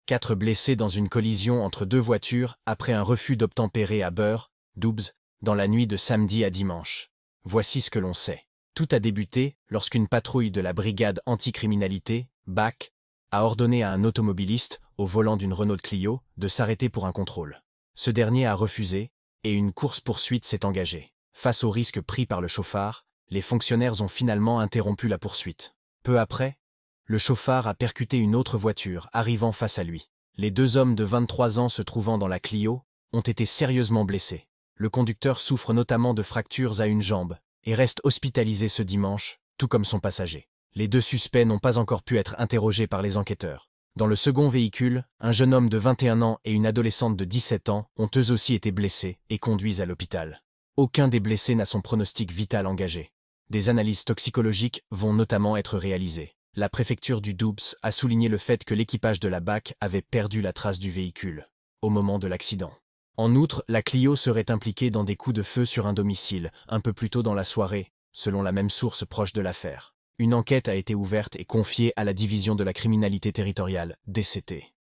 4 blessés dans une collision entre 2 voitures après un refus d'obtempérer à Beur, Doubs, dans la nuit de samedi à dimanche. Voici ce que l'on sait. Tout a débuté lorsqu'une patrouille de la brigade anticriminalité, BAC, a ordonné à un automobiliste, au volant d'une Renault Clio, de s'arrêter pour un contrôle. Ce dernier a refusé, et une course-poursuite s'est engagée. Face au risque pris par le chauffard, les fonctionnaires ont finalement interrompu la poursuite. Peu après, le chauffard a percuté une autre voiture, arrivant face à lui. Les 2 hommes de 23 ans se trouvant dans la Clio ont été sérieusement blessés. Le conducteur souffre notamment de fractures à une jambe et reste hospitalisé ce dimanche, tout comme son passager. Les 2 suspects n'ont pas encore pu être interrogés par les enquêteurs. Dans le second véhicule, un jeune homme de 21 ans et une adolescente de 17 ans ont eux aussi été blessés et conduits à l'hôpital. Aucun des blessés n'a son pronostic vital engagé. Des analyses toxicologiques vont notamment être réalisées. La préfecture du Doubs a souligné le fait que l'équipage de la BAC avait perdu la trace du véhicule au moment de l'accident. En outre, la Clio serait impliquée dans des coups de feu sur un domicile, un peu plus tôt dans la soirée, selon la même source proche de l'affaire. Une enquête a été ouverte et confiée à la division de la criminalité territoriale, DCT.